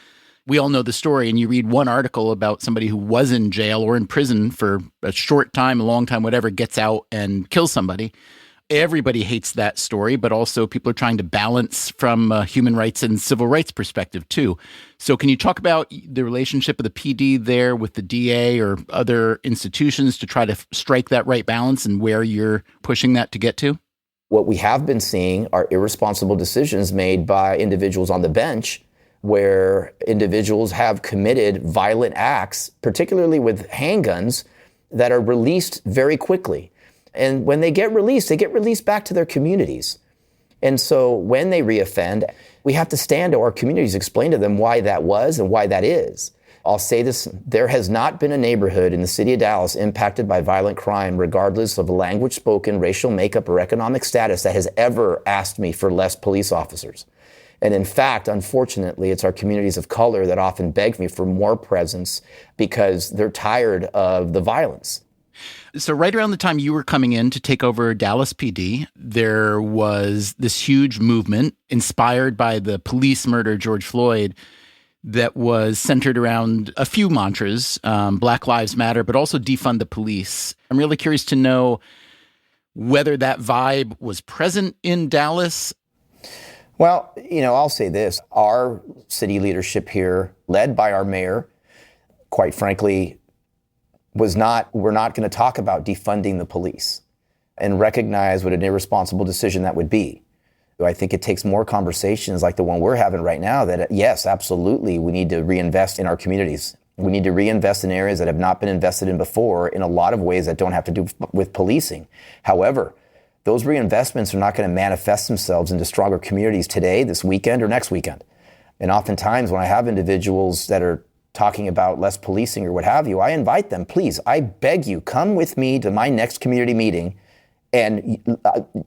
We all know the story, and you read one article about somebody who was in jail or in prison for a short time, a long time, whatever, gets out and kills somebody. Everybody hates that story, but also people are trying to balance from a human rights and civil rights perspective too. So can you talk about the relationship of the PD there with the DA or other institutions to try to strike that right balance and where you're pushing that to get to? What we have been seeing are irresponsible decisions made by individuals on the bench where individuals have committed violent acts, particularly with handguns, that are released very quickly. And when they get released back to their communities. And so when they reoffend, we have to stand to our communities, explain to them why that was and why that is. I'll say this, there has not been a neighborhood in the city of Dallas impacted by violent crime, regardless of the language spoken, racial makeup, or economic status, that has ever asked me for less police officers. And in fact, unfortunately, it's our communities of color that often beg me for more presence because they're tired of the violence. So right around the time you were coming in to take over Dallas PD, there was this huge movement inspired by the police murder of George Floyd that was centered around a few mantras, Black Lives Matter, but also defund the police. I'm really curious to know whether that vibe was present in Dallas. Well, I'll say this. Our city leadership here, led by our mayor, quite frankly, we're not going to talk about defunding the police and recognize what an irresponsible decision that would be. I think it takes more conversations like the one we're having right now that, yes, absolutely, we need to reinvest in our communities. We need to reinvest in areas that have not been invested in before in a lot of ways that don't have to do with policing. However, those reinvestments are not going to manifest themselves into stronger communities today, this weekend, or next weekend. And oftentimes when I have individuals that are talking about less policing or what have you, I invite them, please, I beg you, come with me to my next community meeting and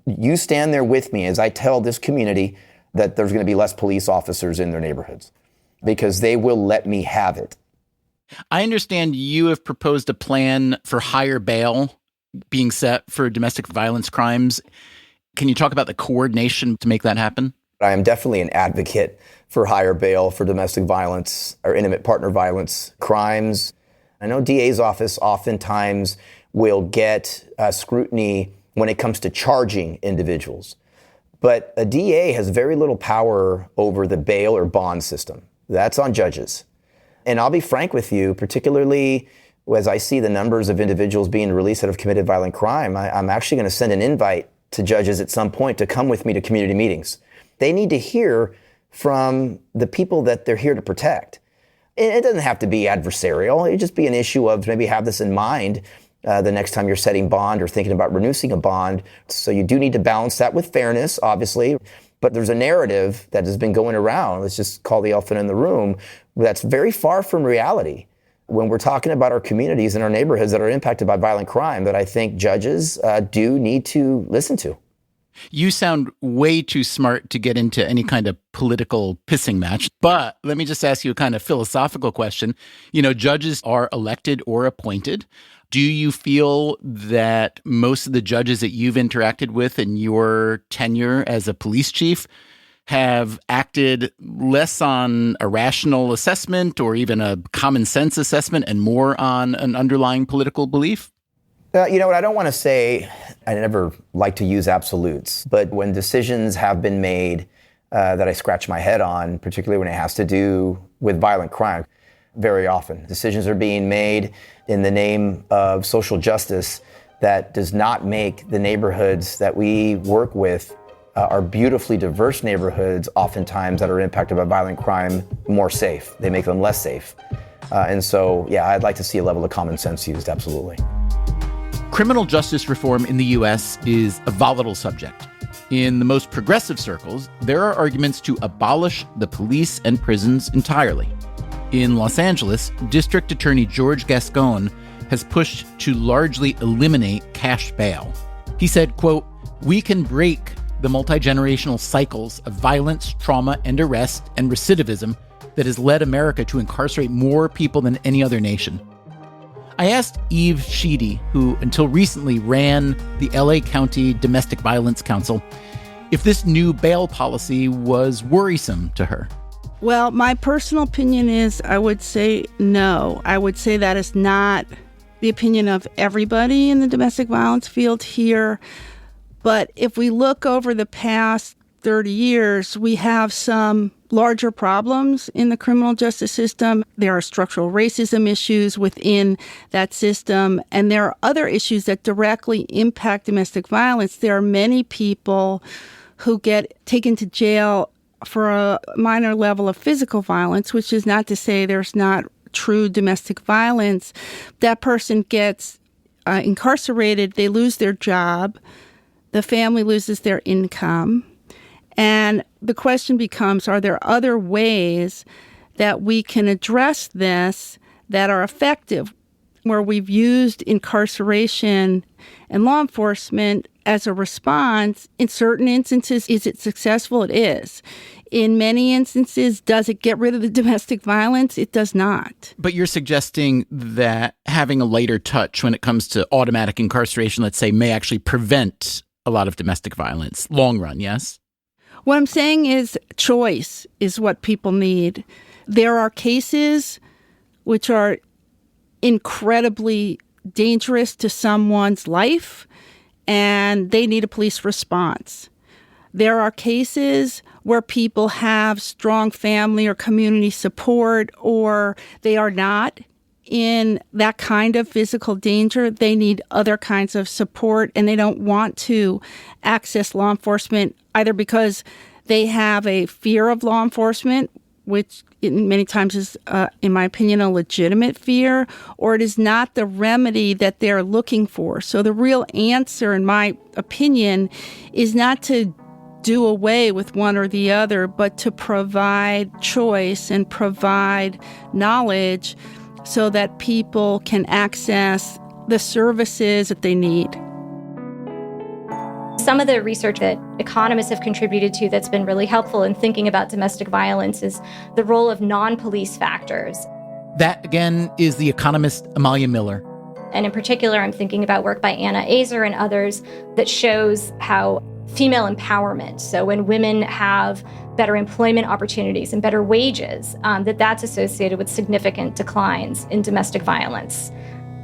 you stand there with me as I tell this community that there's going to be less police officers in their neighborhoods because they will let me have it. I understand you have proposed a plan for higher bail being set for domestic violence crimes. Can you talk about the coordination to make that happen? I am definitely an advocate for higher bail for domestic violence or intimate partner violence crimes. I know DA's office oftentimes will get scrutiny when it comes to charging individuals. But a DA has very little power over the bail or bond system. That's on judges. And I'll be frank with you, particularly as I see the numbers of individuals being released that have committed violent crime, I'm actually going to send an invite to judges at some point to come with me to community meetings. They need to hear from the people that they're here to protect. It doesn't have to be adversarial. It'd just be an issue of maybe have this in mind the next time you're setting bond or thinking about reducing a bond. So you do need to balance that with fairness, obviously. But there's a narrative that has been going around, let's just call the elephant in the room, that's very far from reality when we're talking about our communities and our neighborhoods that are impacted by violent crime that I think judges do need to listen to. You sound way too smart to get into any kind of political pissing match. But let me just ask you a kind of philosophical question. You know, judges are elected or appointed. Do you feel that most of the judges that you've interacted with in your tenure as a police chief have acted less on a rational assessment or even a common sense assessment and more on an underlying political belief? You know what, I don't want to say, I never like to use absolutes, but when decisions have been made that I scratch my head on, particularly when it has to do with violent crime, very often decisions are being made in the name of social justice that does not make the neighborhoods that we work with, our beautifully diverse neighborhoods, oftentimes that are impacted by violent crime, more safe. They make them less safe. And so, yeah, I'd like to see a level of common sense used, absolutely. Criminal justice reform in the U.S. is a volatile subject. In the most progressive circles, there are arguments to abolish the police and prisons entirely. In Los Angeles, District Attorney George Gascon has pushed to largely eliminate cash bail. He said, quote, "We can break the multi-generational cycles of violence, trauma, and arrest and recidivism that has led America to incarcerate more people than any other nation." I asked Eve Sheedy, who until recently ran the LA County Domestic Violence Council, if this new bail policy was worrisome to her. Well, my personal opinion is I would say no. I would say that is not the opinion of everybody in the domestic violence field here. But if we look over the past 30 years, we have some larger problems in the criminal justice system. There are structural racism issues within that system, and there are other issues that directly impact domestic violence. There are many people who get taken to jail for a minor level of physical violence, which is not to say there's not true domestic violence. That person gets incarcerated, they lose their job, the family loses their income. And the question becomes, are there other ways that we can address this that are effective, where we've used incarceration and law enforcement as a response? In certain instances, is it successful? It is. In many instances, does it get rid of the domestic violence? It does not. But you're suggesting that having a lighter touch when it comes to automatic incarceration, let's say, may actually prevent a lot of domestic violence, long run, yes? What I'm saying is choice is what people need. There are cases which are incredibly dangerous to someone's life, and they need a police response. There are cases where people have strong family or community support, or they are not in that kind of physical danger. They need other kinds of support, and they don't want to access law enforcement either because they have a fear of law enforcement, which many times is, in my opinion, a legitimate fear, or it is not the remedy that they're looking for. So the real answer, in my opinion, is not to do away with one or the other, but to provide choice and provide knowledge so that people can access the services that they need. Some of the research that economists have contributed to that's been really helpful in thinking about domestic violence is the role of non-police factors. That, again, is the economist Amalia Miller. And in particular, I'm thinking about work by Anna Azer and others that shows how female empowerment, so when women have better employment opportunities and better wages, that's associated with significant declines in domestic violence.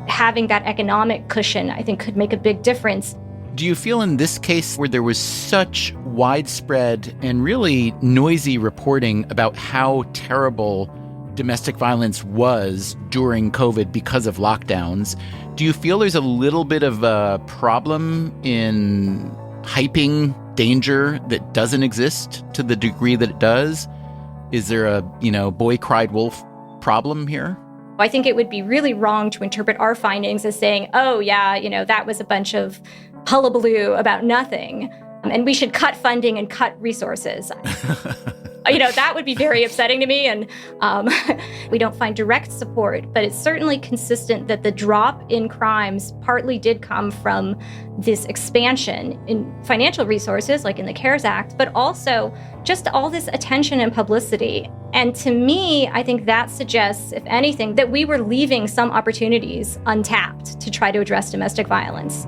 Having that economic cushion, I think, could make a big difference. Do you feel in this case where there was such widespread and really noisy reporting about how terrible domestic violence was during COVID because of lockdowns, do you feel there's a little bit of a problem in hyping danger that doesn't exist to the degree that it does? Is there a, boy cried wolf problem here? I think it would be really wrong to interpret our findings as saying, oh, yeah, that was a bunch of hullabaloo about nothing, and we should cut funding and cut resources. That would be very upsetting to me, and we don't find direct support, but it's certainly consistent that the drop in crimes partly did come from this expansion in financial resources, like in the CARES Act, but also just all this attention and publicity. And to me, I think that suggests, if anything, that we were leaving some opportunities untapped to try to address domestic violence.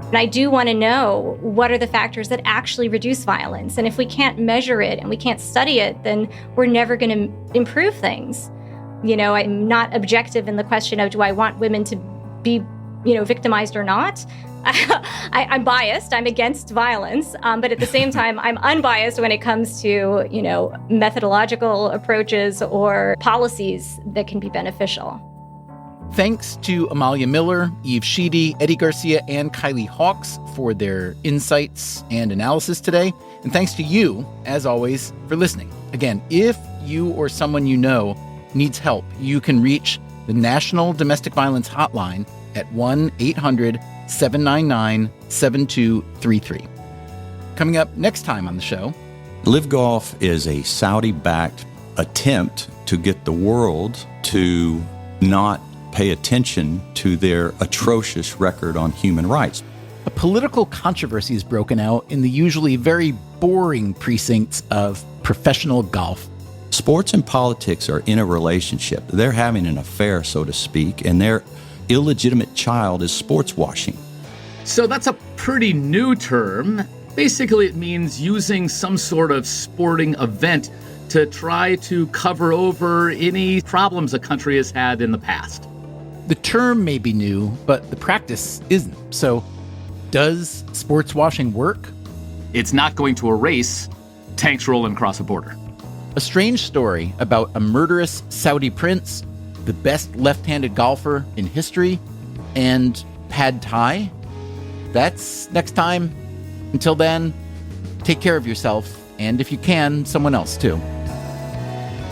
And I do want to know, what are the factors that actually reduce violence? And if we can't measure it and we can't study it, then we're never going to improve things. I'm not objective in the question of, do I want women to be, victimized or not? I'm biased. I'm against violence. But at the same time, I'm unbiased when it comes to, methodological approaches or policies that can be beneficial. Thanks to Amalia Miller, Eve Sheedy, Eddie Garcia, and Kylie Hawks for their insights and analysis today. And thanks to you, as always, for listening. Again, if you or someone you know needs help, you can reach the National Domestic Violence Hotline at 1-800-799-7233. Coming up next time on the show, Live Golf is a Saudi-backed attempt to get the world to not pay attention to their atrocious record on human rights. A political controversy is broken out in the usually very boring precincts of professional golf. Sports and politics are in a relationship. They're having an affair, so to speak, and their illegitimate child is sports washing. So that's a pretty new term. Basically, it means using some sort of sporting event to try to cover over any problems a country has had in the past. The term may be new, but the practice isn't. So, does sports washing work? It's not going to erase tanks rolling across a border. A strange story about a murderous Saudi prince, the best left-handed golfer in history, and pad thai? That's next time. Until then, take care of yourself, and if you can, someone else too.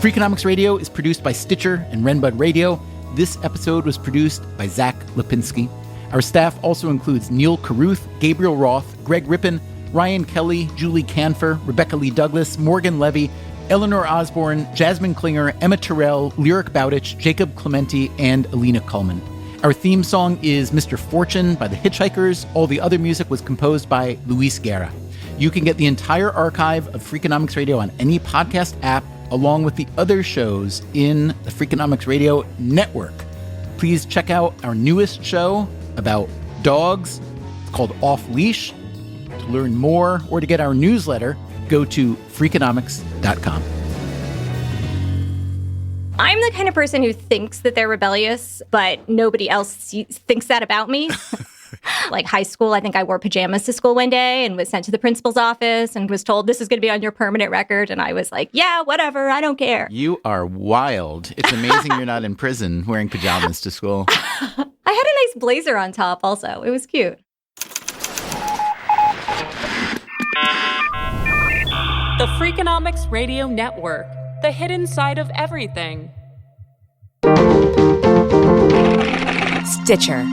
Freakonomics Radio is produced by Stitcher and Renbud Radio. This episode was produced by Zach Lipinski. Our staff also includes Neil Carruth, Gabriel Roth, Greg Rippin, Ryan Kelly, Julie Canfer, Rebecca Lee Douglas, Morgan Levy, Eleanor Osborne, Jasmine Klinger, Emma Terrell, Lyric Bowditch, Jacob Clementi, and Alina Kuhlman. Our theme song is Mr. Fortune by the Hitchhikers. All the other music was composed by Luis Guerra. You can get the entire archive of Freakonomics Radio on any podcast app, along with the other shows in the Freakonomics Radio network. Please check out our newest show about dogs. It's called Off Leash. To learn more or to get our newsletter, go to Freakonomics.com. I'm the kind of person who thinks that they're rebellious, but nobody else thinks that about me. Like high school, I think I wore pajamas to school one day and was sent to the principal's office and was told, this is going to be on your permanent record. And I was like, yeah, whatever, I don't care. You are wild. It's amazing you're not in prison wearing pajamas to school. I had a nice blazer on top also. It was cute. The Freakonomics Radio Network, the hidden side of everything. Stitcher.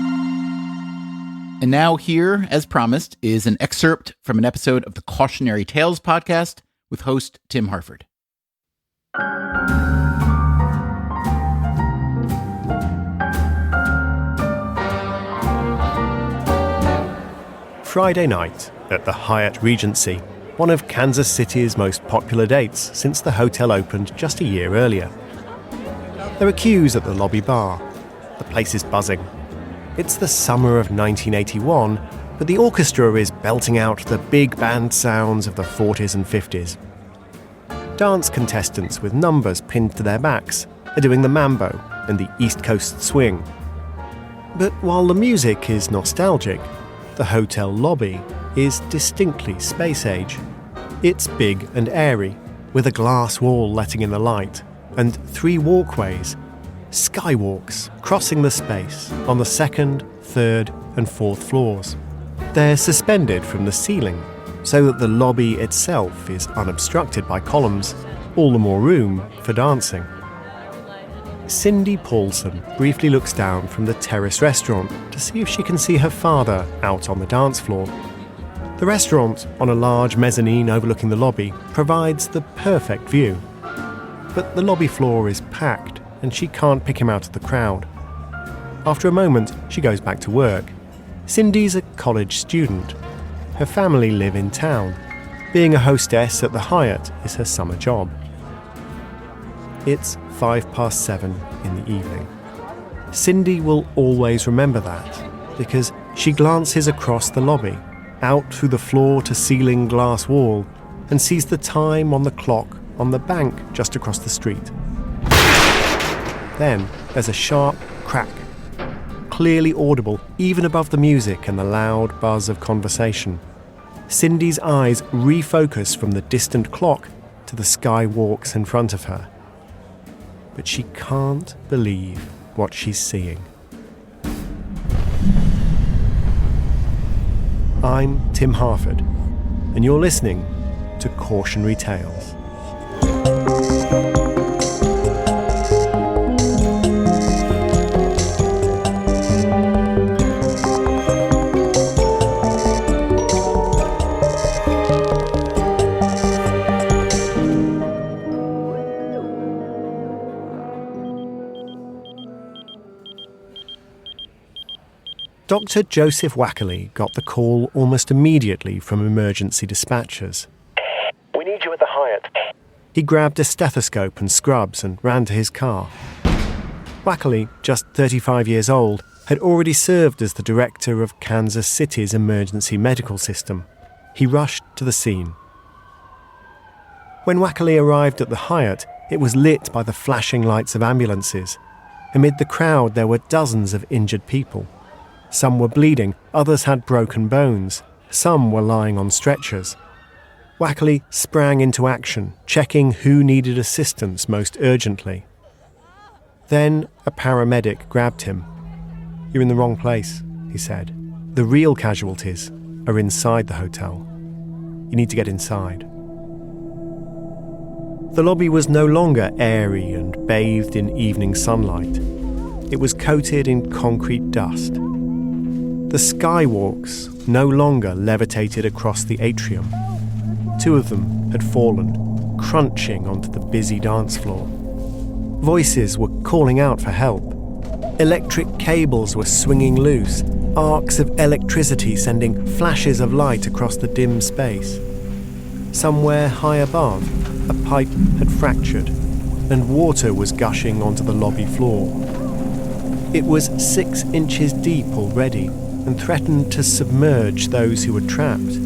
And now here, as promised, is an excerpt from an episode of the Cautionary Tales podcast with host Tim Harford. Friday night at the Hyatt Regency, one of Kansas City's most popular dates since the hotel opened just a year earlier. There are queues at the lobby bar. The place is buzzing. It's the summer of 1981, but the orchestra is belting out the big band sounds of the 40s and 50s. Dance contestants with numbers pinned to their backs are doing the mambo and the East Coast swing. But while the music is nostalgic, The hotel lobby is distinctly space age. It's big and airy, with a glass wall letting in the light, and 3 walkways, skywalks, crossing the space on the 2nd, 3rd and 4th floors. They're suspended from the ceiling, so that the lobby itself is unobstructed by columns, all the more room for dancing. Cindy Paulson briefly looks down from the terrace restaurant to see if she can see her father out on the dance floor. The restaurant, on a large mezzanine overlooking the lobby, provides the perfect view. But the lobby floor is packed, and she can't pick him out of the crowd. After a moment, she goes back to work. Cindy's a college student. Her family live in town. Being a hostess at the Hyatt is her summer job. It's 7:05 in the evening. Cindy will always remember that, because she glances across the lobby, out through the floor-to-ceiling glass wall, and sees the time on the clock on the bank just across the street. Then there's a sharp crack, clearly audible even above the music and the loud buzz of conversation. Cindy's eyes refocus from the distant clock to the skywalks in front of her. But she can't believe what she's seeing. I'm Tim Harford, and you're listening to Cautionary Tales. Dr. Joseph Wackerly got the call almost immediately from emergency dispatchers. We need you at the Hyatt. He grabbed a stethoscope and scrubs and ran to his car. Wackerly, just 35 years old, had already served as the director of Kansas City's emergency medical system. He rushed to the scene. When Wackerly arrived at the Hyatt, it was lit by the flashing lights of ambulances. Amid the crowd, there were dozens of injured people. Some were bleeding, others had broken bones, some were lying on stretchers. Wackerly sprang into action, checking who needed assistance most urgently. Then a paramedic grabbed him. "You're in the wrong place," he said. "The real casualties are inside the hotel. You need to get inside." The lobby was no longer airy and bathed in evening sunlight. It was coated in concrete dust. The skywalks no longer levitated across the atrium. 2 of them had fallen, crunching onto the busy dance floor. Voices were calling out for help. Electric cables were swinging loose, arcs of electricity sending flashes of light across the dim space. Somewhere high above, a pipe had fractured, and water was gushing onto the lobby floor. It was 6 inches deep already, and threatened to submerge those who were trapped,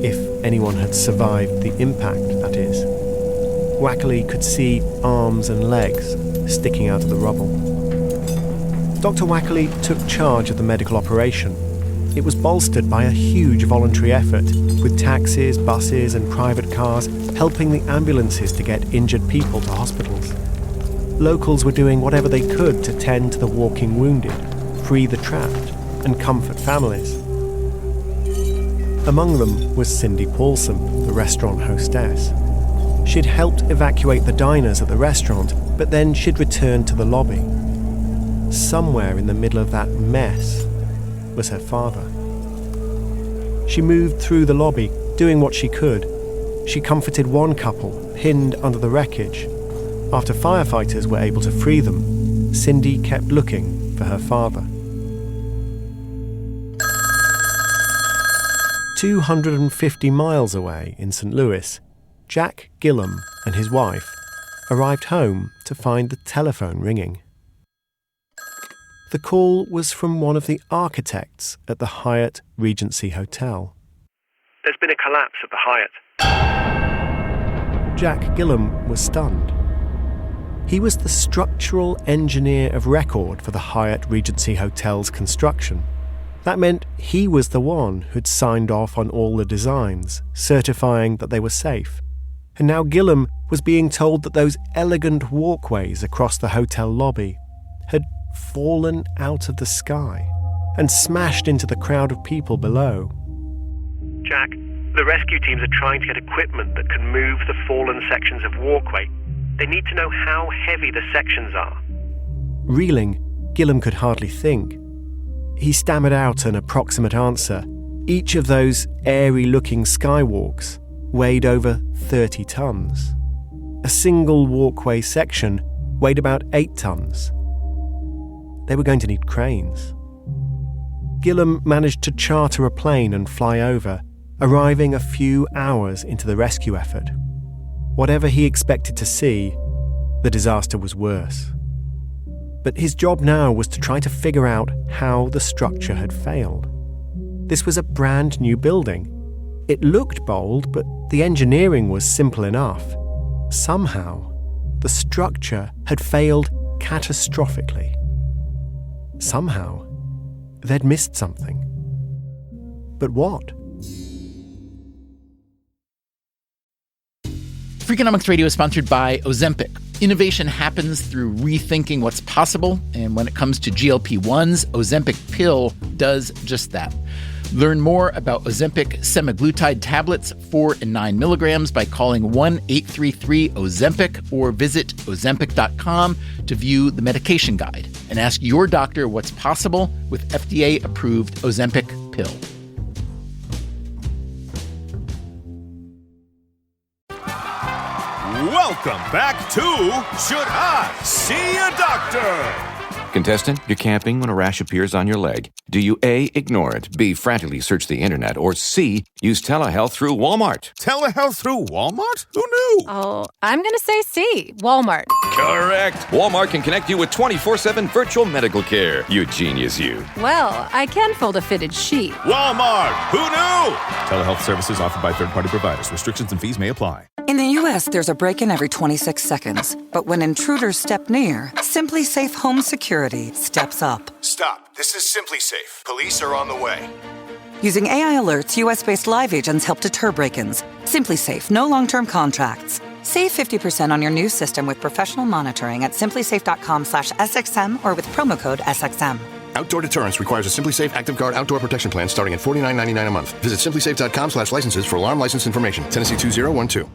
if anyone had survived the impact, that is. Wackerly could see arms and legs sticking out of the rubble. Dr. Wackerly took charge of the medical operation. It was bolstered by a huge voluntary effort, with taxis, buses and private cars helping the ambulances to get injured people to hospitals. Locals were doing whatever they could to tend to the walking wounded, free the trapped, and comfort families. Among them was Cindy Paulson, the restaurant hostess. She'd helped evacuate the diners at the restaurant, but then she'd returned to the lobby. Somewhere in the middle of that mess was her father. She moved through the lobby, doing what she could. She comforted one couple, pinned under the wreckage. After firefighters were able to free them, Cindy kept looking for her father. 250 miles away in St. Louis, Jack Gillum and his wife arrived home to find the telephone ringing. The call was from one of the architects at the Hyatt Regency Hotel. There's been a collapse at the Hyatt. Jack Gillum was stunned. He was the structural engineer of record for the Hyatt Regency Hotel's construction. That meant he was the one who'd signed off on all the designs, certifying that they were safe. And now Gillam was being told that those elegant walkways across the hotel lobby had fallen out of the sky and smashed into the crowd of people below. Jack, the rescue teams are trying to get equipment that can move the fallen sections of walkway. They need to know how heavy the sections are. Reeling, Gillam could hardly think. He stammered out an approximate answer. Each of those airy-looking skywalks weighed over 30 tons. A single walkway section weighed about 8 tons. They were going to need cranes. Gillam managed to charter a plane and fly over, arriving a few hours into the rescue effort. Whatever he expected to see, the disaster was worse. But his job now was to try to figure out how the structure had failed. This was a brand new building. It looked bold, but the engineering was simple enough. Somehow, the structure had failed catastrophically. Somehow, they'd missed something. But what? Freakonomics Radio is sponsored by Ozempic. Innovation happens through rethinking what's possible, and when it comes to GLP-1s, Ozempic pill does just that. Learn more about Ozempic semaglutide tablets, 4 and 9 milligrams, by calling 1-833-OZEMPIC or visit Ozempic.com to view the medication guide and ask your doctor what's possible with FDA-approved Ozempic pill. Welcome back to Should I See a Doctor? Contestant, you're camping when a rash appears on your leg. Do you A, ignore it, B, frantically search the internet, or C, use telehealth through Walmart? Telehealth through Walmart? Who knew? Oh, I'm going to say C, Walmart. Correct. Walmart can connect you with 24/7 virtual medical care. You genius, you. Well, I can fold a fitted sheet. Walmart. Who knew? Telehealth services offered by third-party providers. Restrictions and fees may apply. In the U.S., there's a break-in every 26 seconds. But when intruders step near, Simply Safe Home Security steps up. Stop. This is Simply Safe. Police are on the way. Using AI alerts, U.S.-based live agents help deter break-ins. Simply Safe, no long-term contracts. Save 50% on your new system with professional monitoring at simplysafe.com/SXM or with promo code SXM. Outdoor deterrence requires a Simply Safe Active Guard outdoor protection plan starting at $49.99 a month. Visit simplysafe.com/licenses for alarm license information. Tennessee 2012.